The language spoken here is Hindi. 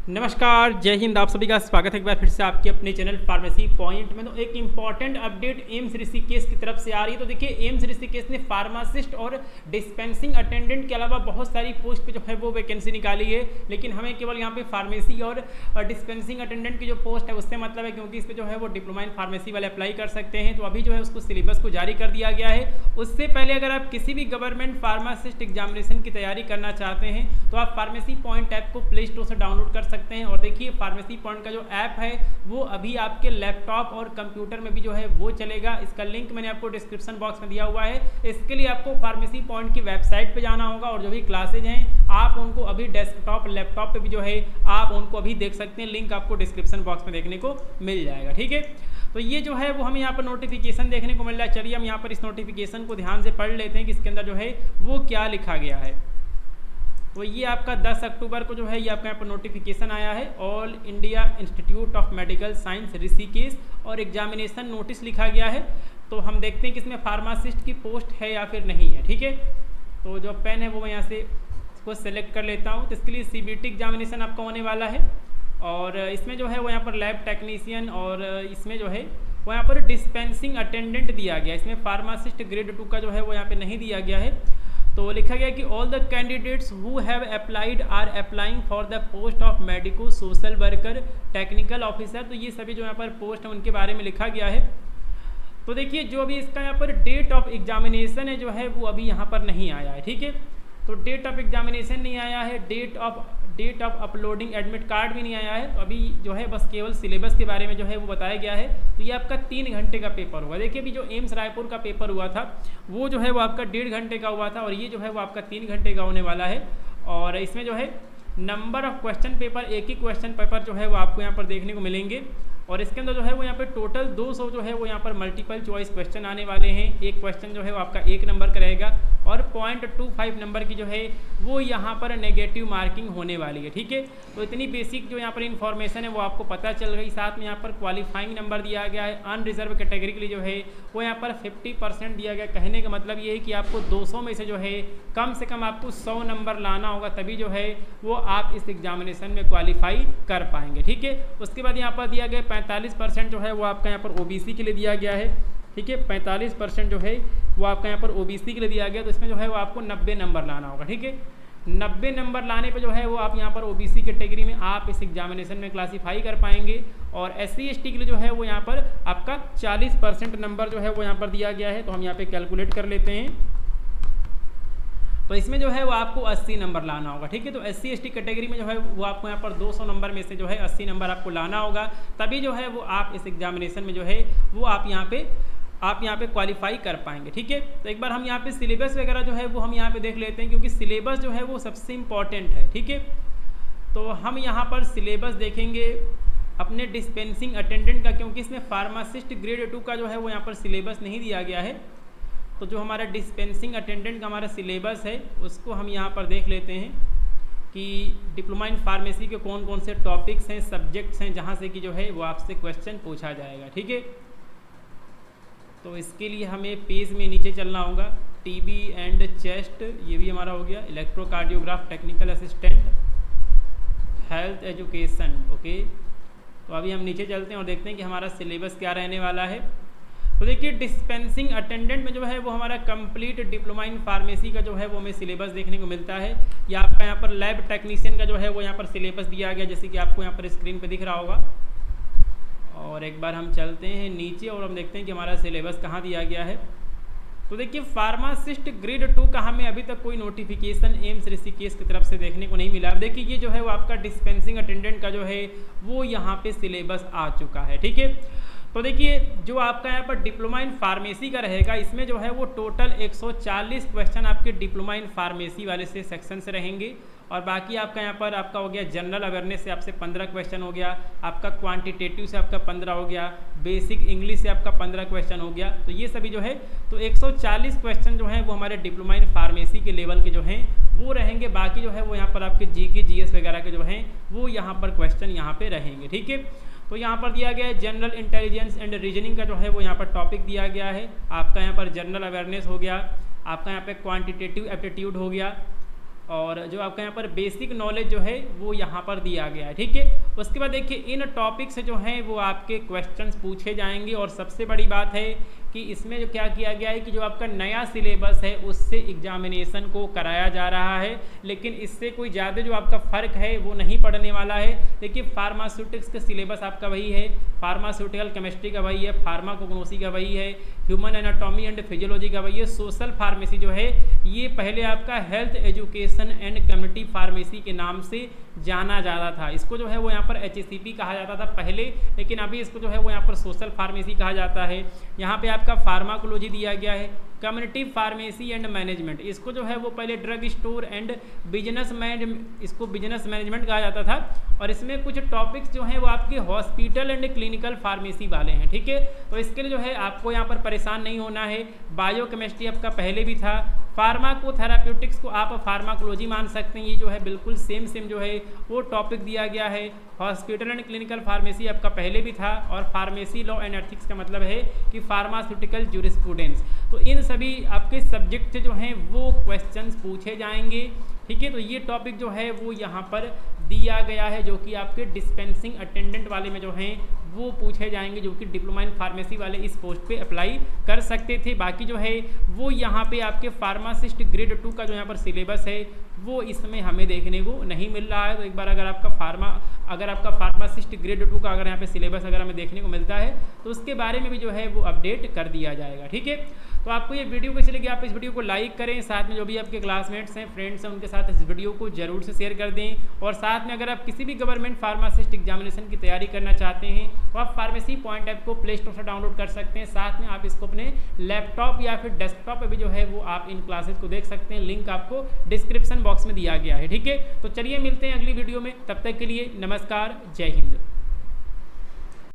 नमस्कार, जय हिंद। आप सभी का स्वागत है एक बार फिर से आपके अपने चैनल फार्मेसी पॉइंट में। तो एक इंपॉर्टेंट अपडेट एम्स ऋषिकेश की तरफ से आ रही है। तो देखिए, एम्स ऋषिकेश ने फार्मासिस्ट और डिस्पेंसिंग अटेंडेंट के अलावा बहुत सारी पोस्ट पे जो है वो वैकेंसी निकाली है, लेकिन हमें केवल यहाँ पे फार्मेसी और डिस्पेंसिंग अटेंडेंट की जो पोस्ट है उससे मतलब है, क्योंकि इस पर जो है वो डिप्लोमा इन फार्मेसी वाले अप्लाई कर सकते हैं। तो अभी जो है उसको सिलेबस को जारी कर दिया गया है। उससे पहले अगर आप किसी भी गवर्नमेंट फार्मासिस्ट एग्जामिनेशन की तैयारी करना चाहते हैं तो आप फार्मेसी पॉइंट ऐप को प्ले स्टोर से डाउनलोड कर सकते हैं। और देखिए, फार्मेसी पॉइंट का जो ऐप है वो अभी आपके लैपटॉप और कंप्यूटर में भी जो है वो चलेगा। इसका लिंक मैंने आपको डिस्क्रिप्शन बॉक्स में दिया हुआ है। इसके लिए आपको फार्मेसी पॉइंट की वेबसाइट पे जाना होगा और जो भी क्लासेज हैं आप उनको अभी डेस्कटॉप लैपटॉप पे भी जो है आप उनको अभी देख सकते हैं। लिंक आपको डिस्क्रिप्शन बॉक्स में देखने को मिल जाएगा। ठीक है, तो ये जो है वो हमें यहाँ पर नोटिफिकेशन देखने को मिल रहा है। चलिए हम यहाँ पर इस नोटिफिकेशन को ध्यान से पढ़ लेते हैं कि इसके अंदर जो है वो क्या लिखा गया है। तो ये आपका 10 अक्टूबर को जो है ये आपका यहाँ पर नोटिफिकेशन आया है। All India institute of medical science Rishikesh और एग्जामिनेशन नोटिस लिखा गया है। तो हम देखते हैं कि इसमें फार्मासिस्ट की पोस्ट है या फिर नहीं है। ठीक है, तो जो पेन है वो मैं यहाँ से इसको सेलेक्ट कर लेता हूँ। तो इसके लिए CBT एग्जामिनेशन आपका होने वाला है और इसमें जो है वो यहाँ पर लैब टेक्नीशियन और इसमें जो है वो यहाँ पर डिस्पेंसिंग अटेंडेंट दिया गया। इसमें फार्मासिस्ट ग्रेड 2 का जो है वो यहाँ पे नहीं दिया गया है। तो लिखा गया कि all the candidates who have applied or applying for the post of medico social worker technical officer. तो ये सभी जो यहाँ पर पोस्ट है उनके बारे में लिखा गया है। तो देखिए, जो अभी इसका यहाँ पर डेट ऑफ एग्जामिनेशन है जो है वो अभी यहाँ पर नहीं आया है। ठीक है, तो डेट ऑफ एग्जामिनेशन नहीं आया है, date of uploading admit card भी नहीं आया है। तो अभी जो है बस केवल सिलेबस के बारे में जो है वो बताया गया है। तो ये आपका 3 घंटे का पेपर होगा। देखिए, अभी जो एम्स रायपुर का पेपर हुआ था वो जो है वो आपका 1.5 घंटे का हुआ था और ये जो है वो आपका 3 घंटे का होने वाला है। और इसमें जो है नंबर ऑफ क्वेश्चन पेपर, एक ही क्वेश्चन पेपर जो है वो आपको यहाँ पर देखने को मिलेंगे। और इसके अंदर जो है वो यहाँ पे टोटल 200 जो है वो यहाँ पर मल्टीपल चॉइस क्वेश्चन आने वाले हैं। एक क्वेश्चन जो है वो आपका 1 नंबर का रहेगा और 0.25 नंबर की जो है वो यहाँ पर नेगेटिव मार्किंग होने वाली है। ठीक है, तो इतनी बेसिक जो यहाँ पर इन्फॉर्मेशन है वो आपको पता चल गई। साथ में यहाँ पर क्वालिफाइंग नंबर दिया गया है। अनरिजर्व कैटेगरी के लिए जो है वो यहाँ पर 50% दिया गया। कहने का मतलब ये है कि आपको 200 में से जो है कम से कम आपको 100 नंबर लाना होगा, तभी जो है वो आप इस एग्जामिनेशन में क्वालिफाई कर पाएंगे। ठीक है, उसके बाद यहाँ पर दिया गया 45% जो है वो आपका यहाँ पर OBC के लिए दिया गया है। ठीक है, 45% जो है वो आपका यहाँ पर OBC के लिए दिया गया। तो इसमें जो है वो आपको 90 नंबर लाना होगा। ठीक है, 90 नंबर लाने पे जो है वो आप यहाँ पर OBC कैटेगरी में आप इस एग्जामिनेशन में क्लासीफाई कर पाएंगे। और SC ST के लिए जो है वो यहाँ पर आपका 40% नंबर जो है वो यहाँ पर दिया गया है। तो हम यहाँ पे कैलकुलेट कर लेते हैं। तो इसमें जो है वो आपको 80 नंबर लाना होगा। ठीक है, तो SC ST कैटेगरी में जो है वो आपको यहाँ पर 200 नंबर में से जो है 80 नंबर आपको लाना होगा, तभी जो है वो आप इस एग्जामिनेशन में जो है वो आप यहाँ पे क्वालिफाई कर पाएंगे। ठीक है, तो एक बार हम यहाँ पे सिलेबस वगैरह जो है वो हम यहाँ पे देख लेते हैं, क्योंकि सिलेबस जो है वो सबसे इम्पॉर्टेंट है। ठीक है, तो हम यहाँ पर सिलेबस देखेंगे अपने डिस्पेंसिंग अटेंडेंट का, क्योंकि इसमें फार्मासिस्ट ग्रेड 2 का जो है वो यहाँ पर सिलेबस नहीं दिया गया है। तो जो हमारा डिस्पेंसिंग अटेंडेंट का हमारा सिलेबस है उसको हम यहाँ पर देख लेते हैं कि डिप्लोमा इन फार्मेसी के कौन कौन से टॉपिक्स हैं, सब्जेक्ट्स हैं, जहाँ से कि जो है वो आपसे क्वेश्चन पूछा जाएगा। ठीक है, तो इसके लिए हमें पेज में नीचे चलना होगा। TB एंड चेस्ट ये भी हमारा हो गया। Electrocardiograph technical assistant, health education. Okay, तो अभी हम नीचे चलते हैं और देखते हैं कि हमारा सिलेबस क्या रहने वाला है। तो देखिए, डिस्पेंसिंग अटेंडेंट में जो है वो हमारा कंप्लीट डिप्लोमा इन फार्मेसी का जो है वो हमें सिलेबस देखने को मिलता है। या आपका यहाँ पर लैब टेक्नीशियन का जो है वो यहाँ पर सिलेबस दिया गया, जैसे कि आपको यहाँ पर स्क्रीन पे दिख रहा होगा। और एक बार हम चलते हैं नीचे और हम देखते हैं कि हमारा सिलेबस कहाँ दिया गया है। तो देखिए, फार्मासिस्ट ग्रेड 2 का हमें अभी तक कोई नोटिफिकेशन एम्स ऋषिकेश की तरफ से देखने को नहीं मिला। अब देखिए, ये जो है वो आपका डिस्पेंसिंग अटेंडेंट का जो है वो यहाँ पे सिलेबस आ चुका है। ठीक है, तो देखिए, जो आपका यहाँ पर डिप्लोमा इन फार्मेसी का रहेगा इसमें जो है वो टोटल 140 क्वेश्चन आपके डिप्लोमा इन फार्मेसी वाले से सेक्शन से रहेंगे। और बाकी आपका यहाँ पर आपका हो गया जनरल अवेयरनेस से आपसे 15 क्वेश्चन हो गया, आपका क्वांटिटेटिव से आपका 15 हो गया, बेसिक इंग्लिश से आपका 15 क्वेश्चन हो गया। तो ये सभी जो है तो 140 क्वेश्चन जो हैं वो हमारे डिप्लोमा इन फार्मेसी के लेवल के जो हैं वो रहेंगे। बाकी जो है वो यहाँ पर आपके GK GS वगैरह के जो हैं वो यहाँ पर क्वेश्चन यहाँ पे रहेंगे। ठीक है, तो यहाँ पर दिया गया है जनरल इंटेलिजेंस एंड रीजनिंग का जो है वो यहाँ पर टॉपिक दिया गया है। आपका यहाँ पर जनरल अवेयरनेस हो गया, आपका यहाँ पे क्वांटिटेटिव एप्टीट्यूड हो गया, और जो आपका यहाँ पर बेसिक नॉलेज जो है वो यहाँ पर दिया गया है। ठीक है, उसके बाद देखिए इन टॉपिक से जो हैं वो आपके क्वेश्चंस पूछे जाएंगे। और सबसे बड़ी बात है कि इसमें जो क्या किया गया है कि जो आपका नया सिलेबस है उससे एग्जामिनेशन को कराया जा रहा है, लेकिन इससे कोई ज़्यादा जो आपका फ़र्क है वो नहीं पड़ने वाला है। देखिए फार्मास्यूटिक्स का सिलेबस आपका वही है, फार्मास्यूटिकल केमिस्ट्री का वही है, फार्माकोग्नोसी का वही है, ह्यूमन एनाटॉमी एंड फिजियोलॉजी का वही है, सोशल फार्मेसी जो है ये पहले आपका health education and community pharmacy के नाम से जाना जाता था। इसको जो है वो यहाँ पर HACP कहा जाता था पहले, लेकिन अभी इसको जो है वो यहाँ पर सोशल फार्मेसी कहा जाता है। यहाँ पे आपका फार्माकोलॉजी दिया गया है, कम्युनिटी फार्मेसी एंड मैनेजमेंट, इसको जो है वो पहले drug store and business management कहा जाता था। और इसमें कुछ टॉपिक्स जो हैं वो आपके हॉस्पिटल एंड क्लिनिकल फार्मेसी वाले हैं। ठीक है, तो इसके लिए जो है आपको यहाँ पर परेशान नहीं होना है। बायोकेमिस्ट्री आपका पहले भी था, फार्माकोथेराप्यूटिक्स को आप फार्माकोलॉजी मान सकते हैं, ये जो है बिल्कुल सेम जो है वो टॉपिक दिया गया है। हॉस्पिटल एंड क्लिनिकल फार्मेसी आपका पहले भी था, और फार्मेसी लॉ एंड एथिक्स का मतलब है कि फार्मास्यूटिकल ज्यूरिस्प्रूडेंस। तो इन सभी आपके सब्जेक्ट जो हैं वो क्वेश्चंस पूछे जाएंगे। ठीक है, तो ये टॉपिक जो है वो यहाँ पर दिया गया है, जो कि आपके डिस्पेंसिंग अटेंडेंट वाले में जो हैं वो पूछे जाएंगे, जो कि डिप्लोमा इन फार्मेसी वाले इस पोस्ट पे अप्लाई कर सकते थे। बाकी जो है वो यहाँ पे आपके फार्मासिस्ट ग्रेड 2 का जो यहाँ पर सिलेबस है वो इसमें हमें देखने को नहीं मिल रहा है। तो एक बार अगर आपका फार्मासिस्ट ग्रेड 2 का अगर यहाँ पे सिलेबस अगर हमें देखने को मिलता है तो उसके बारे में भी जो है वो अपडेट कर दिया जाएगा। ठीक है, तो आपको ये वीडियो कैसी लगी, आप इस वीडियो को लाइक करें, साथ में जो भी आपके क्लासमेट्स हैं, फ्रेंड्स हैं, उनके साथ इस वीडियो को जरूर से शेयर कर दें। और साथ में अगर आप किसी भी गवर्नमेंट फार्मासिस्ट एग्जामिनेशन की तैयारी करना चाहते हैं तो आप फार्मेसी पॉइंट ऐप को प्ले स्टोर से डाउनलोड कर सकते हैं। साथ में आप इसको अपने लैपटॉप या फिर डेस्कटॉप पर भी जो है वो आप इन क्लासेस को देख सकते हैं। लिंक आपको डिस्क्रिप्शन बॉक्स में दिया गया है। ठीक है, तो चलिए मिलते हैं अगली वीडियो में, तब तक के लिए नमस्कार, जय हिंद।